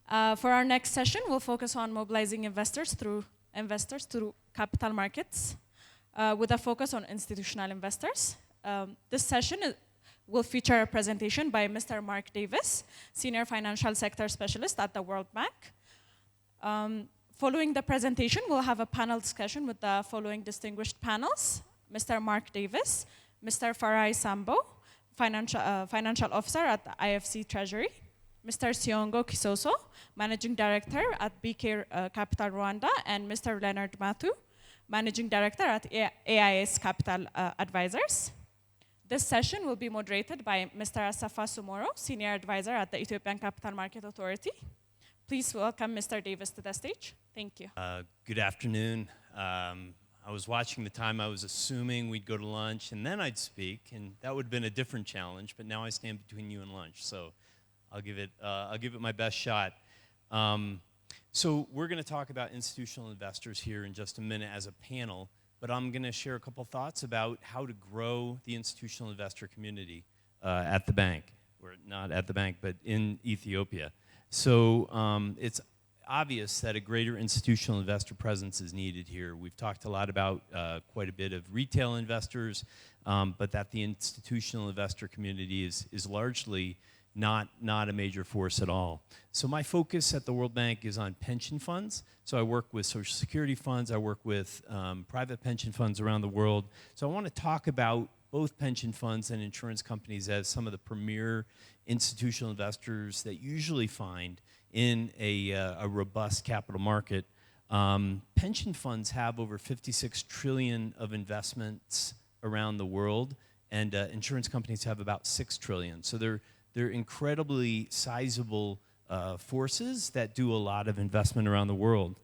For our next session, we'll focus on mobilizing investors through capital markets with a focus on institutional investors. This session will feature a presentation by Mr. Mark Davis, Senior Financial Sector Specialist at the World Bank. Following the presentation, we'll have a panel discussion with the following distinguished panels: Mr. Mark Davis, Mr. Farai Sambo, Financial Officer at the IFC Treasury, Mr. Siongo Kisoso, Managing Director at BK Capital Rwanda, and Mr. Leonard Mathu, Managing Director at AIS Capital Advisors. This session will be moderated by Mr. Assefa Sumoro, Senior Advisor at the Ethiopian Capital Market Authority. Please welcome Mr. Davis to the stage. Thank you. Good afternoon. I was watching the time. I was assuming we'd go to lunch and then I'd speak, and that would have been a different challenge, but now I stand between you and lunch, so I'll give it my best shot. So we're going to talk about institutional investors here in just a minute as a panel, but I'm going to share a couple thoughts about how to grow the institutional investor community at the bank, or not at the bank, but in Ethiopia. So it's obvious that a greater institutional investor presence is needed here. We've talked a lot about quite a bit of retail investors, but that the institutional investor community is largely not a major force at all. So my focus at the World Bank is on pension funds. So I work with Social Security funds, I work with private pension funds around the world. So I want to talk about both pension funds and insurance companies as some of the premier institutional investors that you usually find in a robust capital market. Pension funds have over 56 trillion of investments around the world, and insurance companies have about 6 trillion. So they're incredibly sizable forces that do a lot of investment around the world.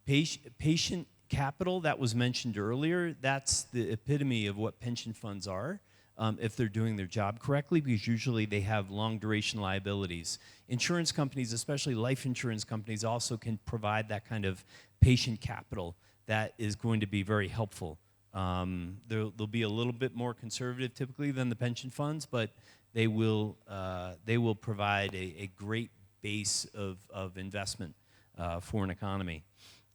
Patient capital that was mentioned earlier, that's the epitome of what pension funds are. If they're doing their job correctly, because usually they have long duration liabilities. Insurance companies, especially life insurance companies, also can provide that kind of patient capital that is going to be very helpful. They'll be a little bit more conservative typically than the pension funds, but they will provide a great base of investment for an economy.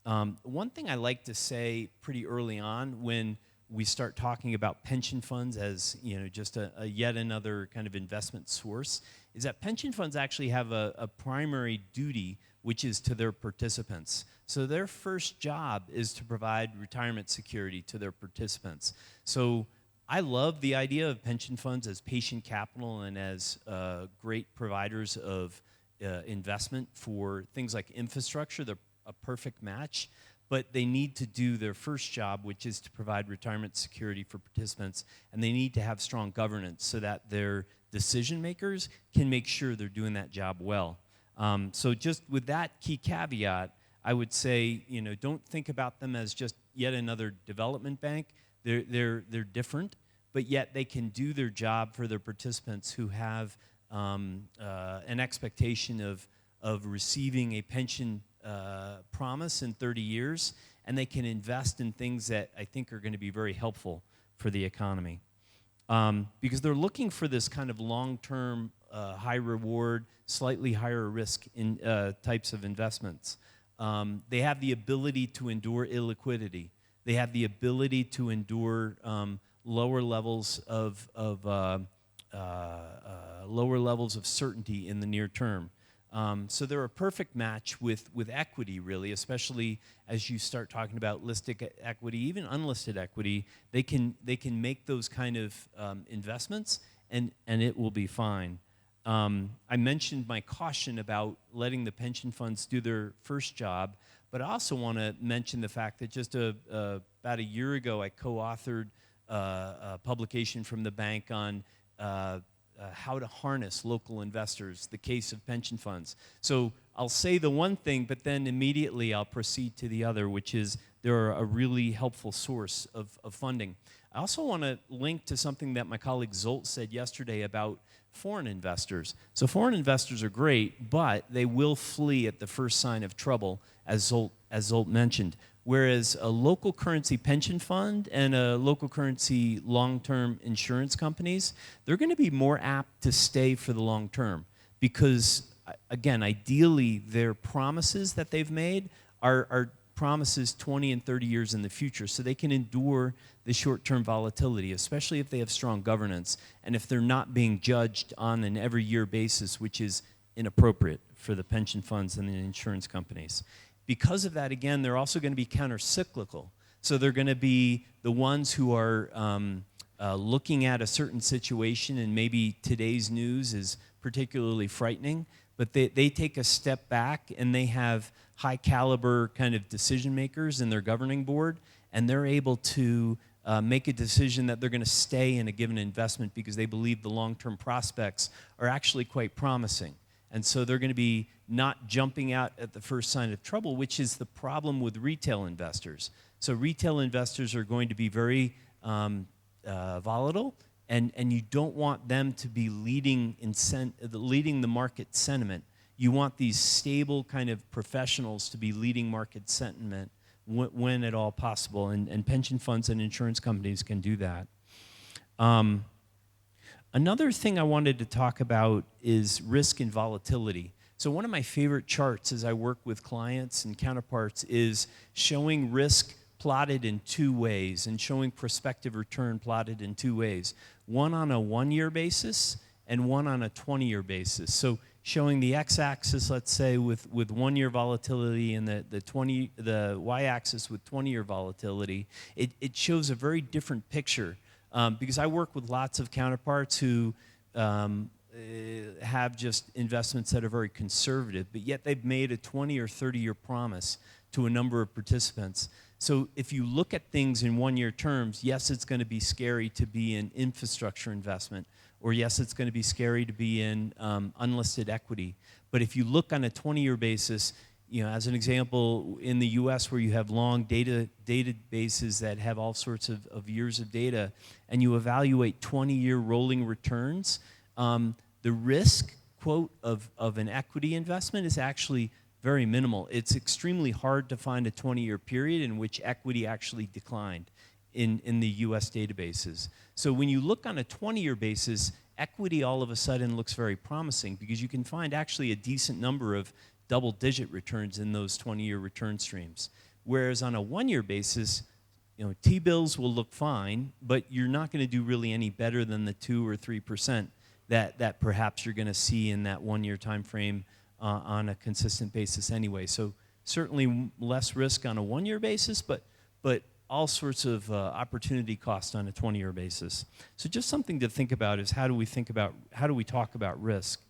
One thing I like to say pretty early on when we start talking about pension funds as just a yet another kind of investment source is that pension funds actually have a primary duty, which is to their participants. So their first job is to provide retirement security to their participants. So I love the idea of pension funds as patient capital and as great providers of investment for things like infrastructure. They're a perfect match. But they need to do their first job, which is to provide retirement security for participants, and they need to have strong governance so that their decision makers can make sure they're doing that job well. So just with that key caveat, I would say, don't think about them as just yet another development bank. They're different, but yet they can do their job for their participants who have an expectation of receiving a pension promise in 30 years, and they can invest in things that I think are going to be very helpful for the economy. Because they're looking for this kind of long-term, high reward, slightly higher risk in types of investments. They have the ability to endure illiquidity. They have the ability to endure lower levels of certainty in the near term. So they're a perfect match with equity, really, especially as you start talking about listed equity, even unlisted equity. They can make those kind of investments, and it will be fine. I mentioned my caution about letting the pension funds do their first job, but I also want to mention the fact that just about a year ago, I co-authored a publication from the bank on how to harness local investors, the case of pension funds. So I'll say the one thing, but then immediately I'll proceed to the other, which is they're a really helpful source of funding. I also want to link to something that my colleague Zolt said yesterday about foreign investors. So foreign investors are great, but they will flee at the first sign of trouble, as Zolt mentioned. Whereas a local currency pension fund and a local currency long-term insurance companies, they're going to be more apt to stay for the long term because again, ideally, their promises that they've made are promises 20 and 30 years in the future, so they can endure the short-term volatility, especially if they have strong governance and if they're not being judged on an every year basis, which is inappropriate for the pension funds and the insurance companies. Because of that, again, they're also going to be counter-cyclical. So they're going to be the ones who are looking at a certain situation, and maybe today's news is particularly frightening, but they take a step back and they have high caliber kind of decision makers in their governing board, and they're able to make a decision that they're going to stay in a given investment because they believe the long-term prospects are actually quite promising. And so they're going to be not jumping out at the first sign of trouble, which is the problem with retail investors. So retail investors are going to be very volatile, and you don't want them to be leading the market sentiment. You want these stable kind of professionals to be leading market sentiment when at all possible, and pension funds and insurance companies can do that. Another thing I wanted to talk about is risk and volatility. So one of my favorite charts as I work with clients and counterparts is showing risk plotted in two ways and showing prospective return plotted in two ways. One on a 1-year basis and one on a 20-year basis. So showing the x-axis, let's say, with 1-year volatility and the y-axis with 20-year volatility, it shows a very different picture. Because I work with lots of counterparts who have just investments that are very conservative, but yet they've made a 20 or 30-year promise to a number of participants. So if you look at things in 1-year terms, yes, it's going to be scary to be in infrastructure investment, or yes, it's going to be scary to be in unlisted equity. But if you look on a 20-year basis, you know, as an example, in the U.S. where you have long databases that have all sorts of years of data, and you evaluate 20-year rolling returns, the risk, quote, of an equity investment is actually very minimal. It's extremely hard to find a 20-year period in which equity actually declined in the U.S. databases. So when you look on a 20-year basis, equity all of a sudden looks very promising because you can find actually a decent number of double-digit returns in those 20-year return streams. Whereas on a 1-year basis, you know, T-bills will look fine, but you're not going to do really any better than the 2 or 3% that perhaps you're going to see in that 1-year time frame on a consistent basis anyway. So certainly less risk on a 1-year basis, but all sorts of opportunity cost on a 20-year basis. So just something to think about is how do we talk about risk?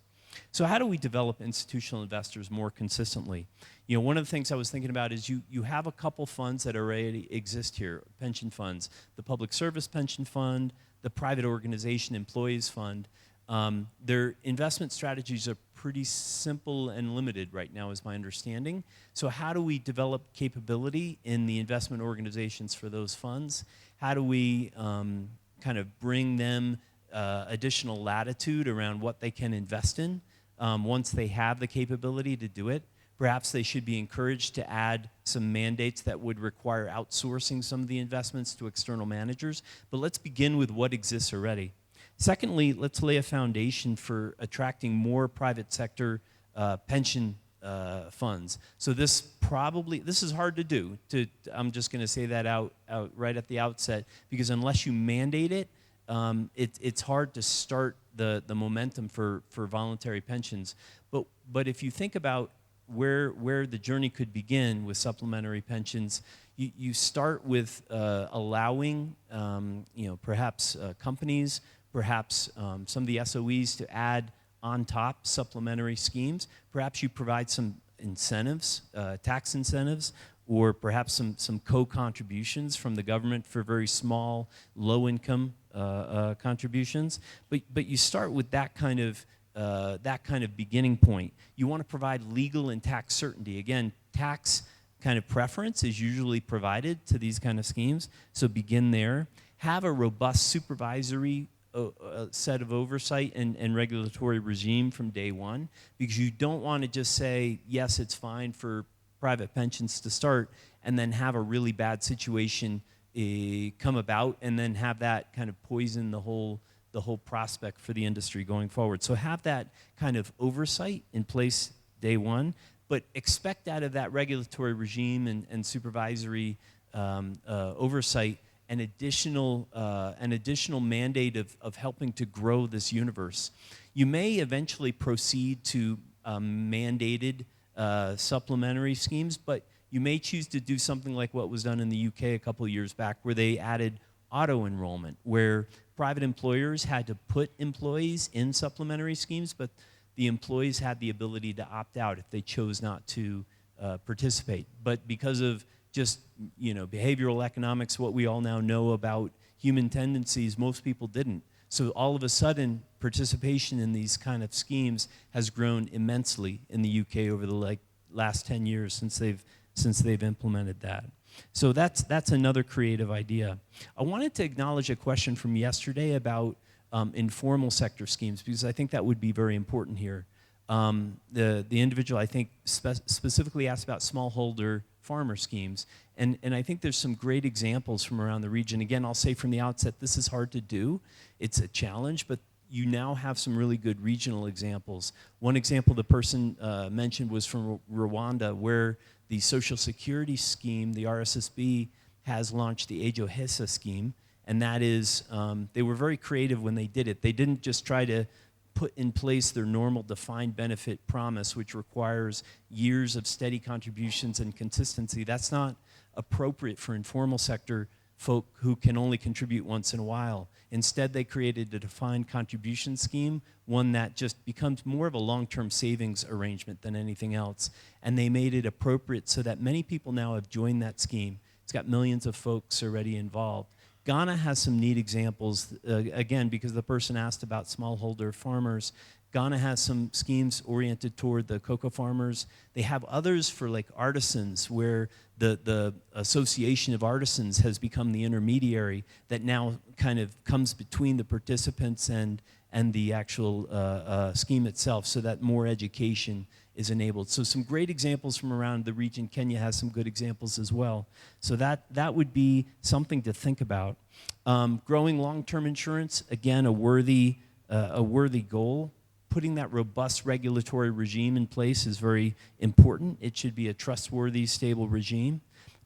So how do we develop institutional investors more consistently? You know, one of the things I was thinking about is you have a couple funds that already exist here, pension funds, the Public Service Pension Fund, the Private Organization Employees Fund. Their investment strategies are pretty simple and limited right now, is my understanding. So how do we develop capability in the investment organizations for those funds? How do we kind of bring them additional latitude around what they can invest in once they have the capability to do it? Perhaps they should be encouraged to add some mandates that would require outsourcing some of the investments to external managers. But let's begin with what exists already. Secondly, let's lay a foundation for attracting more private sector pension funds. So this is hard to do. I'm just going to say that out right at the outset, because unless you mandate it, it's hard to start the momentum for voluntary pensions. But if you think about where the journey could begin with supplementary pensions, you start with allowing perhaps companies, perhaps some of the SOEs to add on top supplementary schemes. Perhaps you provide some incentives, tax incentives, or perhaps some co-contributions from the government for very small, low-income contributions. But you start with that kind of beginning point. You want to provide legal and tax certainty. Again, tax kind of preference is usually provided to these kind of schemes, so begin there. Have a robust supervisory set of oversight and regulatory regime from day one, because you don't want to just say, yes, it's fine for private pensions to start, and then have a really bad situation come about, and then have that kind of poison the whole the whole prospect for the industry going forward. So have that kind of oversight in place day one, but expect out of that regulatory regime and supervisory oversight an additional mandate of helping to grow this universe. You may eventually proceed to mandated supplementary schemes, but you may choose to do something like what was done in the UK a couple of years back, where they added auto-enrollment, where private employers had to put employees in supplementary schemes, but the employees had the ability to opt out if they chose not to participate. But because of just behavioral economics, what we all now know about human tendencies, most people didn't. So all of a sudden, participation in these kind of schemes has grown immensely in the UK over the last 10 years since they've implemented that. So that's another creative idea. I wanted to acknowledge a question from yesterday about informal sector schemes, because I think that would be very important here. The individual, I think, specifically asked about smallholder farmer schemes, and I think there's some great examples from around the region. Again, I'll say from the outset, this is hard to do. It's a challenge, but you now have some really good regional examples. One example the person mentioned was from Rwanda, where the Social Security scheme, the RSSB, has launched the Ejo Hesa scheme, and that is, they were very creative when they did it. They didn't just try to put in place their normal defined benefit promise, which requires years of steady contributions and consistency. That's not appropriate for informal sector folk who can only contribute once in a while. Instead, they created a defined contribution scheme, one that just becomes more of a long-term savings arrangement than anything else. And they made it appropriate so that many people now have joined that scheme. It's got millions of folks already involved. Ghana has some neat examples, again, because the person asked about smallholder farmers. Ghana has some schemes oriented toward the cocoa farmers. They have others for like artisans, where the Association of Artisans has become the intermediary that now kind of comes between the participants and the actual scheme itself, so that more education is enabled. So some great examples from around the region. Kenya has some good examples as well. So that would be something to think about. Growing long-term insurance, again, a worthy goal. Putting that robust regulatory regime in place is very important. It should be a trustworthy, stable regime.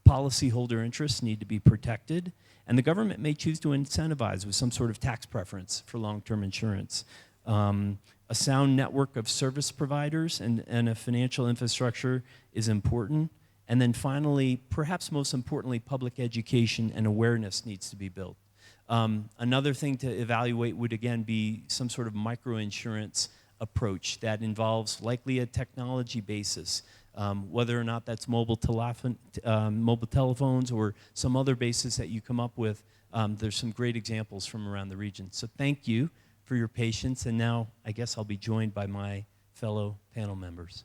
Policyholder interests need to be protected. And the government may choose to incentivize with some sort of tax preference for long-term insurance. A sound network of service providers and a financial infrastructure is important. And then finally, perhaps most importantly, public education and awareness needs to be built. Another thing to evaluate would again be some sort of microinsurance approach that involves likely a technology basis, whether or not that's mobile telephones or some other basis that you come up with. There's some great examples from around the region. So thank you for your patience, and now I guess I'll be joined by my fellow panel members.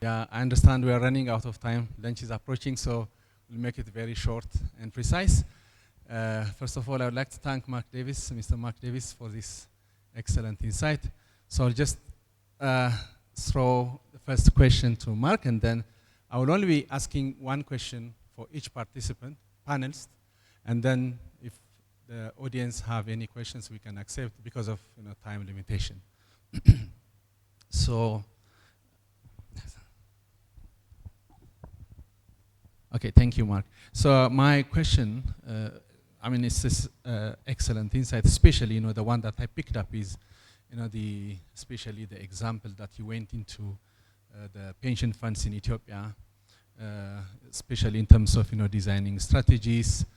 Yeah, I understand we are running out of time. Lunch is approaching, so we'll make it very short and precise. First of all, I would like to thank Mark Davis, Mr. Mark Davis, for this excellent insight. So I'll just throw the first question to Mark, and then I will only be asking one question for each participant, panelist, and then if the audience have any questions, we can accept because of time limitation. So, okay, thank you, Mark. So my question, it's this excellent insight, especially the one that I picked up is, especially the example that you went into the pension funds in Ethiopia, especially in terms of designing strategies.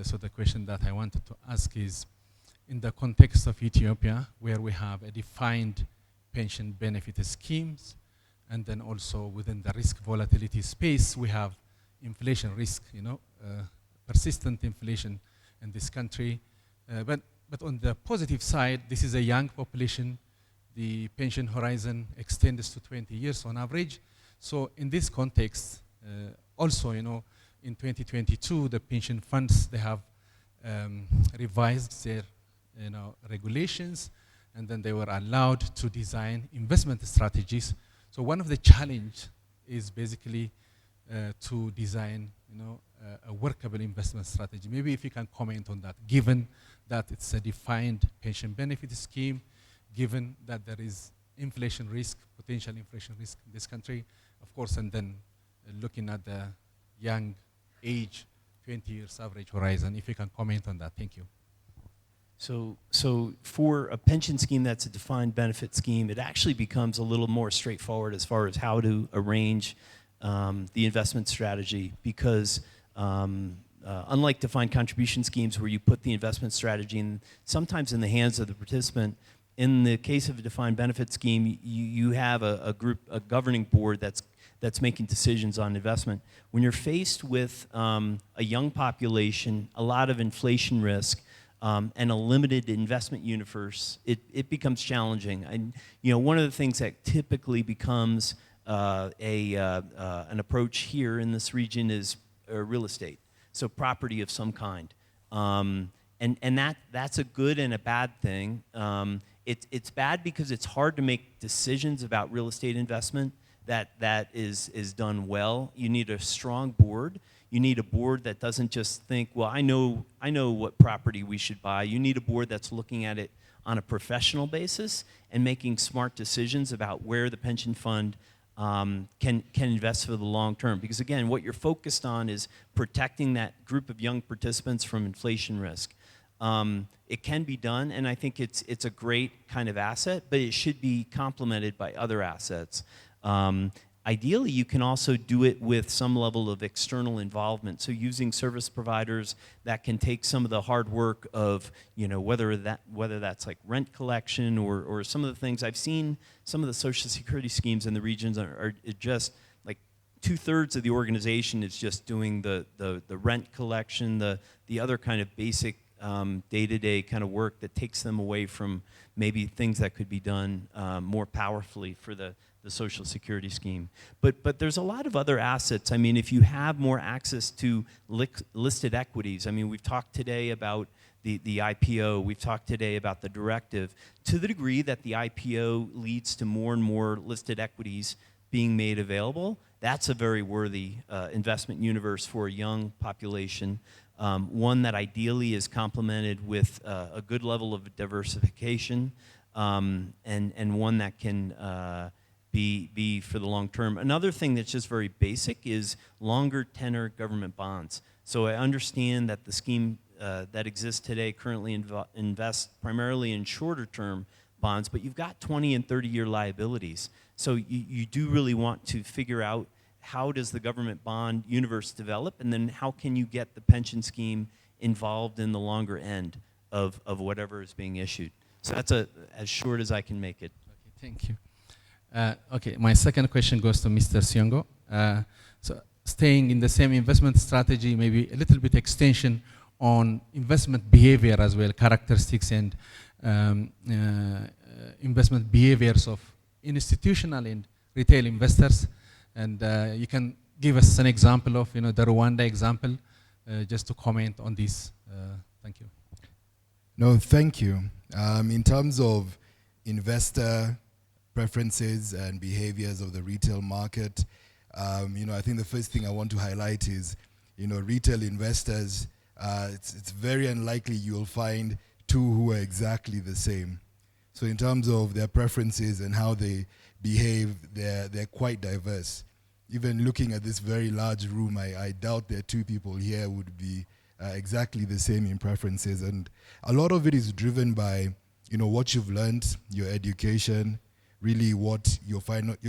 So the question that I wanted to ask is, in the context of Ethiopia, where we have a defined pension benefit schemes, and then also within the risk volatility space, we have inflation risk, persistent inflation in this country. But on the positive side, this is a young population. The pension horizon extends to 20 years on average. So in this context, also, in 2022, the pension funds, they have revised their regulations, and then they were allowed to design investment strategies. So one of the challenge is basically to design a workable investment strategy. Maybe if you can comment on that, given that it's a defined pension benefit scheme, given that there is inflation risk, potential inflation risk in this country, of course, and then looking at the young age, 20 years average horizon, if you can comment on that. Thank you. So for a pension scheme that's a defined benefit scheme, it actually becomes a little more straightforward as far as how to arrange the investment strategy, because unlike defined contribution schemes where you put the investment strategy sometimes in the hands of the participant, in the case of a defined benefit scheme, you have a governing board that's making decisions on investment. When you're faced with a young population, a lot of inflation risk, and a limited investment universe, it becomes challenging. And one of the things that typically becomes an approach here in this region is real estate, so property of some kind, and that's a good and a bad thing. It's bad because it's hard to make decisions about real estate investment that is done well. You need a strong board. You need a board that doesn't just think, well, I know what property we should buy. You need a board that's looking at it on a professional basis and making smart decisions about where the pension fund can invest for the long term. Because again, what you're focused on is protecting that group of young participants from inflation risk. It can be done, and I think it's a great kind of asset, but it should be complemented by other assets. Ideally, you can also do it with some level of external involvement. So using service providers that can take some of the hard work of, whether that's like rent collection or some of the things. I've seen some of the Social Security schemes in the regions are just like 2/3 of the organization is just doing the rent collection, the other kind of basic day-to-day kind of work that takes them away from maybe things that could be done more powerfully for the Social Security scheme. But there's a lot of other assets. I mean, if you have more access to listed equities, I mean, we've talked today about the IPO, we've talked today about the directive. To the degree that the IPO leads to more and more listed equities being made available, that's a very worthy investment universe for a young population. One that ideally is complemented with a good level of diversification, and one that can be for the long term. Another thing that's just very basic is longer tenor government bonds. So I understand that the scheme that exists today currently invests primarily in shorter term bonds, but you've got 20 and 30-year liabilities. So you do really want to figure out how does the government bond universe develop, and then how can you get the pension scheme involved in the longer end of whatever is being issued. So that's as short as I can make it. Okay, thank you. Okay, my second question goes to Mr. Siongo. So staying in the same investment strategy, maybe a little bit extension on investment behavior as well, characteristics and investment behaviors of institutional and retail investors. And you can give us an example of, the Rwanda example, just to comment on this. Thank you. No, thank you. In terms of investor preferences and behaviors of the retail market, I think the first thing I want to highlight is, retail investors, it's very unlikely you'll find two who are exactly the same. So in terms of their preferences and how they behave, they're quite diverse. Even looking at this very large room, I doubt there are two people here would be exactly the same in preferences. And a lot of it is driven by, what you've learned, your education, really what your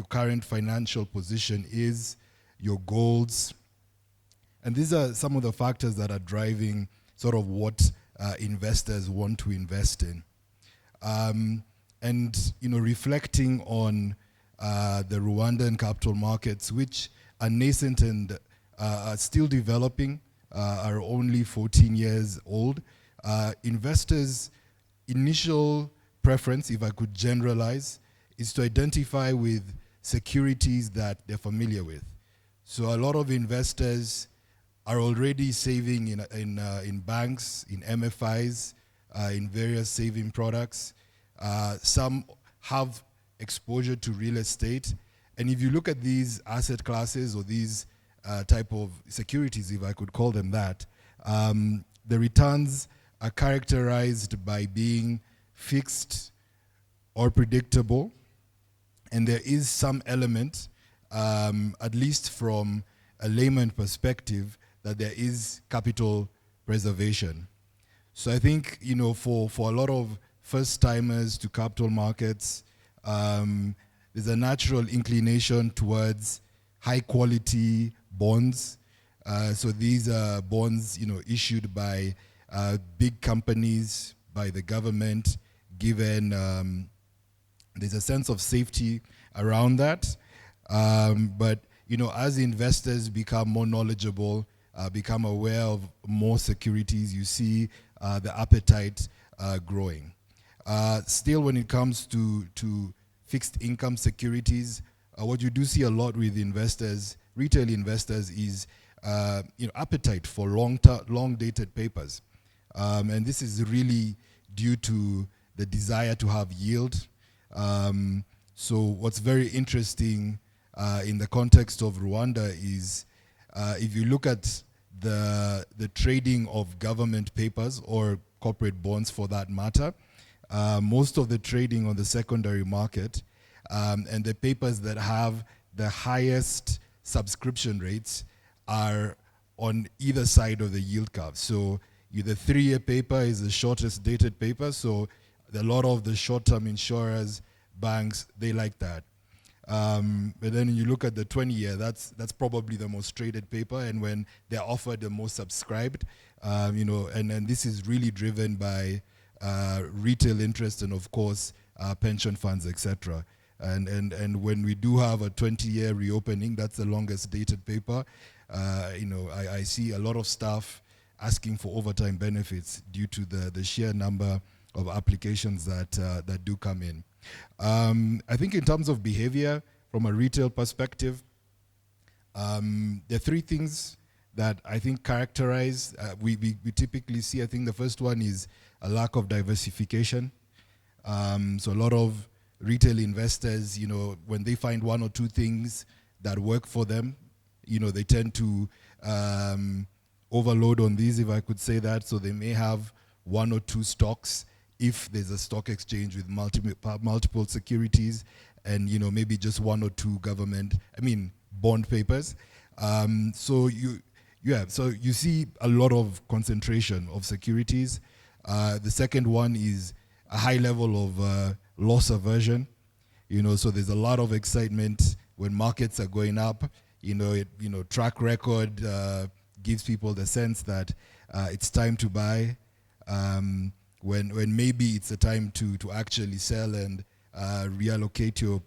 current financial position is, your goals. And these are some of the factors that are driving sort of what investors want to invest in. And reflecting on the Rwandan capital markets, which are nascent and are still developing, are only 14 years old. Investors' initial preference, if I could generalize, is to identify with securities that they're familiar with. So a lot of investors are already saving in banks, in MFIs, in various saving products. Some have exposure to real estate. And if you look at these asset classes or these type of securities, if I could call them that, the returns are characterized by being fixed or predictable, and there is some element, at least from a layman perspective, that there is capital preservation. So I think, for a lot of first-timers to capital markets, there's a natural inclination towards high-quality bonds. So these are bonds, issued by big companies, by the government, given there's a sense of safety around that. But, as investors become more knowledgeable, become aware of more securities, you see the appetite growing. Still, when it comes to fixed income securities, what you do see a lot with investors, retail investors, is appetite for long-dated papers. And this is really due to the desire to have yield. So what's very interesting in the context of Rwanda is if you look at the trading of government papers or corporate bonds for that matter, most of the trading on the secondary market and the papers that have the highest subscription rates are on either side of the yield curve. So the 3-year paper is the shortest dated paper, so a lot of the short-term insurers, banks, they like that. But then you look at the 20-year, that's probably the most traded paper, and when they're offered the most subscribed, and this is really driven by retail interest and, of course, pension funds, etc. And when we do have a 20-year reopening, that's the longest dated paper. I see a lot of staff asking for overtime benefits due to the sheer number of applications that do come in. I think in terms of behavior, from a retail perspective, there are 3 things that I think characterize, we typically see. I think the first one is a lack of diversification. So a lot of retail investors, when they find 1 or 2 things that work for them, they tend to overload on these, if I could say that. So they may have 1 or 2 stocks if there's a stock exchange with multiple securities, and maybe just 1 or 2 bond papers. So you see a lot of concentration of securities. The second one is a high level of loss aversion. So there's a lot of excitement when markets are going up. Track record gives people the sense that it's time to buy. When maybe it's a time to actually sell and reallocate your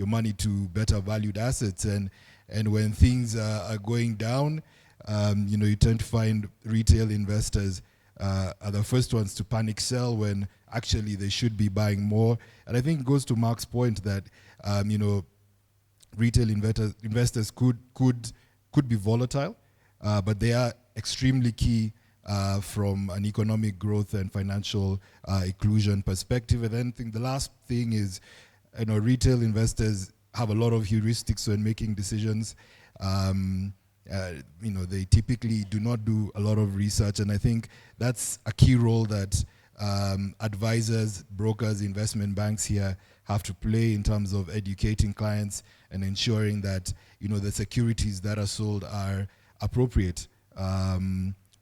money to better valued assets. And when things are going down, you tend to find retail investors are the first ones to panic sell when actually they should be buying more. And I think it goes to Mark's point that retail investors could be volatile, but they are extremely key from an economic growth and financial inclusion perspective. And then I think the last thing is, retail investors have a lot of heuristics when making decisions. They typically do not do a lot of research, and I think that's a key role that advisors, brokers, investment banks here have to play in terms of educating clients and ensuring that the securities that are sold are appropriate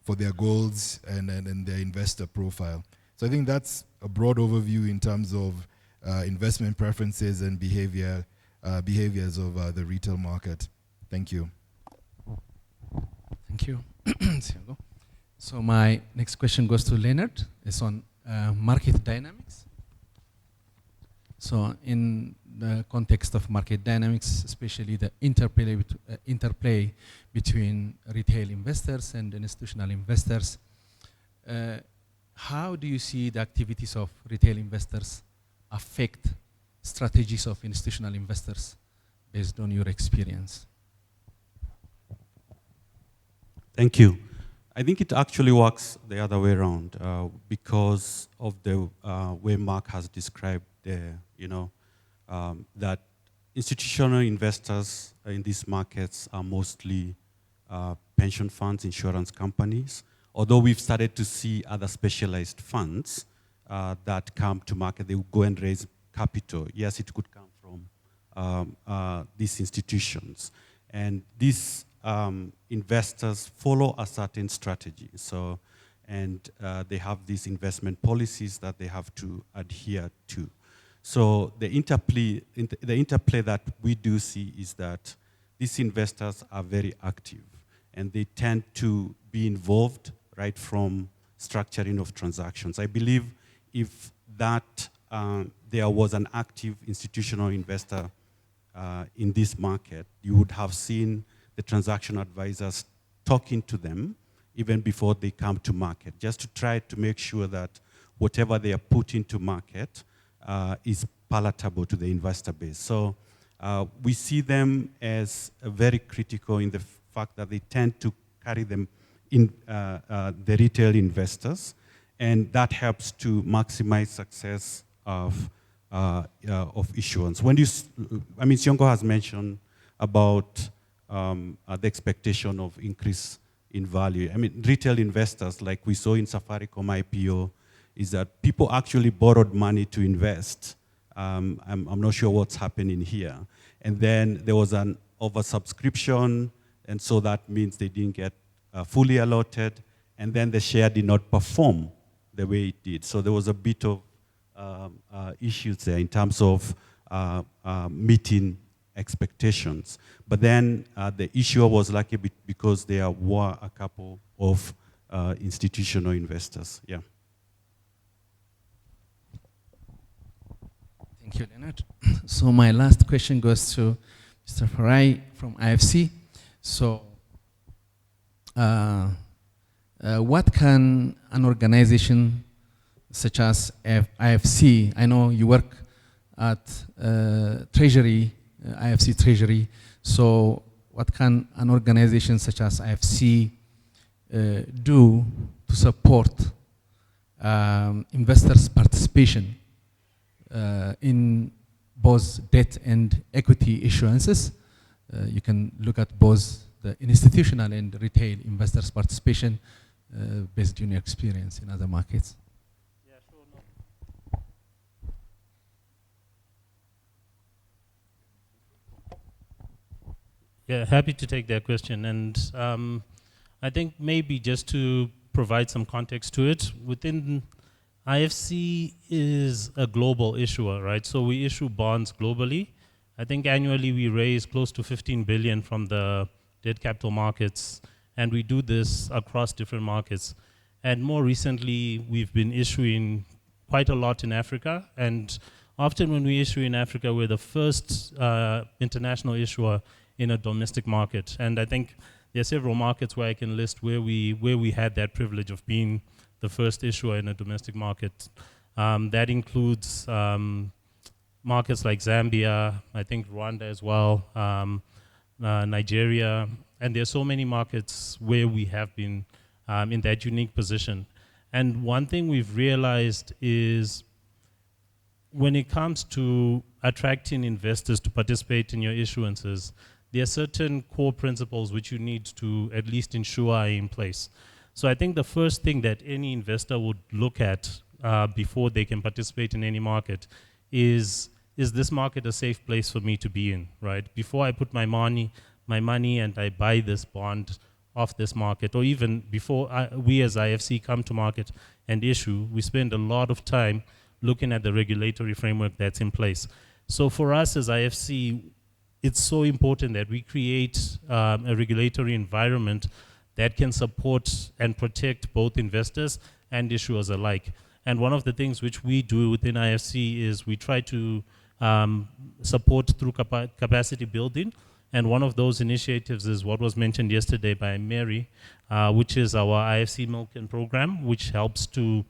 for their goals and their investor profile. So I think that's a broad overview in terms of investment preferences and behaviors of the retail market. Thank you. Thank you, Siongo. So my next question goes to Leonard. It's on market dynamics. So in the context of market dynamics, especially the interplay between retail investors and institutional investors, how do you see the activities of retail investors affect strategies of institutional investors based on your experience? Thank you. I think it actually works the other way around because of the way Mark has described that institutional investors in these markets are mostly pension funds, insurance companies, although we've started to see other specialized funds that come to market. They will go and raise capital. Yes, it could come from these institutions. And these investors follow a certain strategy. So, and they have these investment policies that they have to adhere to. So the interplay that we do see is that these investors are very active, and they tend to be involved right from structuring of transactions. I believe if that there was an active institutional investor in this market, you would have seen the transaction advisors talking to them even before they come to market, just to try to make sure that whatever they are putting to market is palatable to the investor base. So we see them as very critical in the fact that they tend to carry them in the retail investors, and that helps to maximize success of issuance. When you, I mean, Siongo has mentioned about the expectation of increase in value. I mean, retail investors, like we saw in Safaricom IPO, is that people actually borrowed money to invest. I'm not sure what's happening here. And then there was an oversubscription, and so that means they didn't get fully allotted, and then the share did not perform the way it did. So there was a bit of issues there in terms of meeting expectations. But then the issue was lucky because there were a couple of institutional investors. Yeah. Thank you, Leonard. So my last question goes to Mr. Farai from IFC. So what can an organization such as IFC, I know you work at Treasury, IFC Treasury, so what can an organization such as IFC do to support investors' participation in both debt and equity issuances? You can look at both the institutional and retail investors' participation based on your experience in other markets. Yeah, sure. No. Yeah, happy to take that question. And I think maybe just to provide some context to it, within IFC is a global issuer, right? So we issue bonds globally. I think annually we raise close to 15 billion from the debt capital markets, and we do this across different markets. And more recently, we've been issuing quite a lot in Africa, and often when we issue in Africa, we're the first international issuer in a domestic market. And I think there are several markets where I can list where we had that privilege of being the first issuer in a domestic market. That includes markets like Zambia, I think Rwanda as well, Nigeria, and there are so many markets where we have been in that unique position. And one thing we've realized is when it comes to attracting investors to participate in your issuances, there are certain core principles which you need to at least ensure are in place. So I think the first thing that any investor would look at before they can participate in any market is this market a safe place for me to be in, right? Before I put my money and I buy this bond off this market, or even before we as IFC come to market and issue, we spend a lot of time looking at the regulatory framework that's in place. So for us as IFC, it's so important that we create a regulatory environment that can support and protect both investors and issuers alike. And one of the things which we do within IFC is we try to support through capacity building. And one of those initiatives is what was mentioned yesterday by Mary, which is our IFC Milken program, which helps to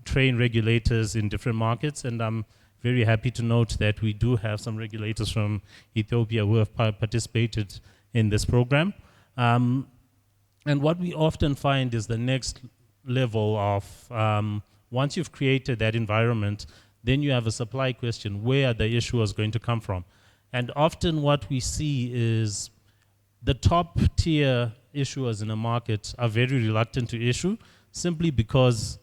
train regulators in different markets. And I'm very happy to note that we do have some regulators from Ethiopia who have participated in this program. And what we often find is the next level of, once you've created that environment, then you have a supply question. Where are the issuers going to come from? And often what we see is the top tier issuers in a market are very reluctant to issue simply because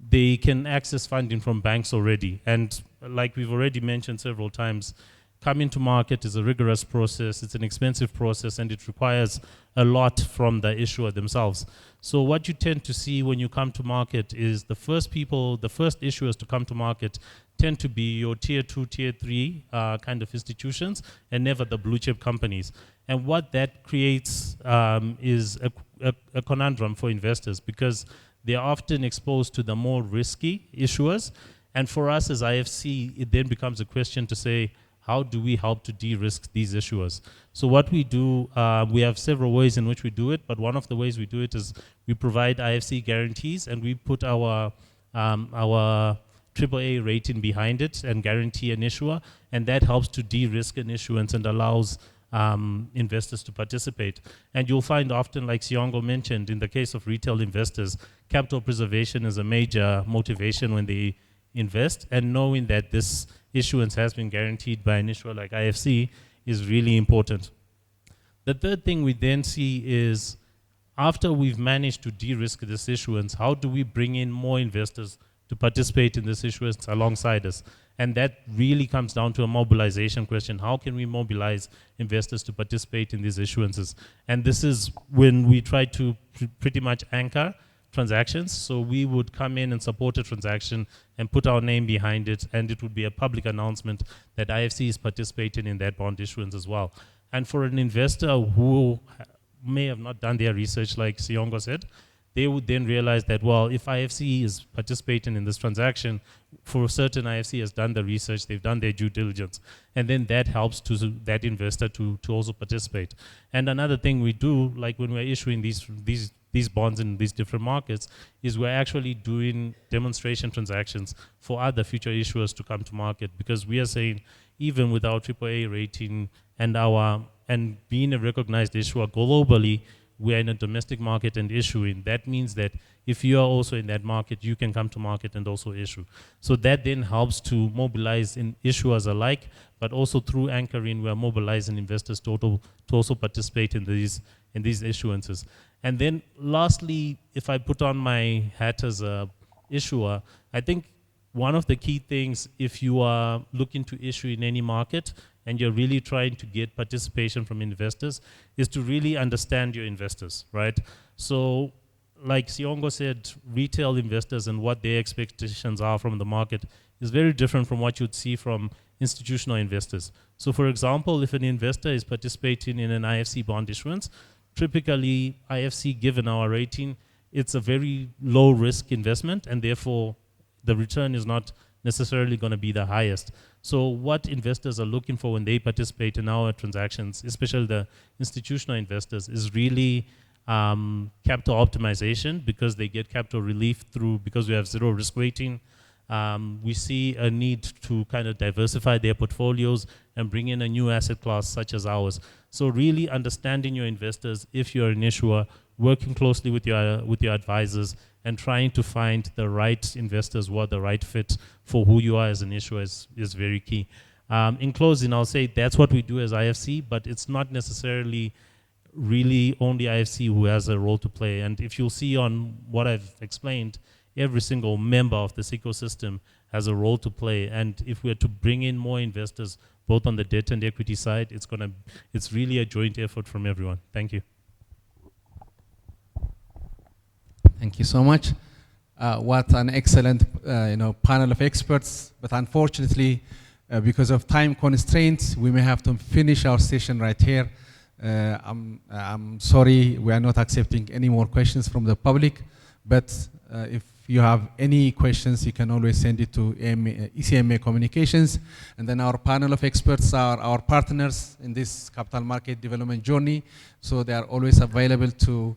they can access funding from banks already. And like we've already mentioned several times, coming to market is a rigorous process, it's an expensive process, and it requires a lot from the issuer themselves. So what you tend to see when you come to market is the first issuers to come to market tend to be your tier 2, tier 3 kind of institutions, and never the blue chip companies. And what that creates is a conundrum for investors, because they are often exposed to the more risky issuers. And for us as IFC, it then becomes a question to say, how do we help to de-risk these issuers? So what we do, we have several ways in which we do it, but one of the ways we do it is we provide IFC guarantees, and we put our AAA rating behind it and guarantee an issuer, and that helps to de-risk an issuance and allows investors to participate. And you'll find often, like Siongo mentioned, in the case of retail investors, capital preservation is a major motivation when they invest, and knowing that this issuance has been guaranteed by an issuer like IFC is really important. The third thing we then see is, after we've managed to de-risk this issuance, how do we bring in more investors to participate in this issuance alongside us? And that really comes down to a mobilization question. How can we mobilize investors to participate in these issuances? And this is when we try to pretty much anchor transactions. So we would come in and support a transaction and put our name behind it, and it would be a public announcement that IFC is participating in that bond issuance as well. And for an investor who may have not done their research, like Siongo said, they would then realize that, well, if IFC is participating in this transaction, for certain IFC has done the research, they've done their due diligence, and then that helps to that investor to also participate. And another thing we do, like when we're issuing these bonds in these different markets, is we're actually doing demonstration transactions for other future issuers to come to market, because we are saying, even with our AAA rating and being a recognized issuer globally, we are in a domestic market and issuing. That means that if you are also in that market, you can come to market and also issue. So that then helps to mobilize in issuers alike, but also through anchoring, we are mobilizing investors to also participate in these issuances. And then lastly, if I put on my hat as a issuer, I think one of the key things, if you are looking to issue in any market and you're really trying to get participation from investors, is to really understand your investors, right? So like Siongo said, retail investors and what their expectations are from the market is very different from what you'd see from institutional investors. So for example, if an investor is participating in an IFC bond issuance, typically IFC, given our rating, it's a very low risk investment, and therefore the return is not necessarily going to be the highest. So what investors are looking for when they participate in our transactions, especially the institutional investors, is really capital optimization, because they get capital relief because we have zero risk weighting. We see a need to kind of diversify their portfolios and bring in a new asset class such as ours. So really understanding your investors, if you're an issuer, working closely with your advisors, and trying to find the right investors who are the right fit for who you are as an issuer is very key. In closing, I'll say that's what we do as IFC, but it's not necessarily really only IFC who has a role to play. And if you'll see on what I've explained, every single member of this ecosystem has a role to play. And if we're to bring in more investors, both on the debt and equity side, it's really a joint effort from everyone. Thank you. Thank you so much. What an excellent panel of experts. But unfortunately, because of time constraints, we may have to finish our session right here. I'm sorry, we are not accepting any more questions from the public. But if you have any questions, you can always send it to ECMA Communications. And then our panel of experts are our partners in this capital market development journey. So they are always available to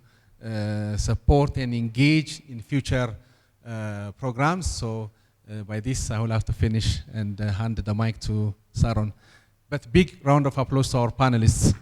support and engage in future programs. So by this, I will have to finish and hand the mic to Saron. But big round of applause to our panelists.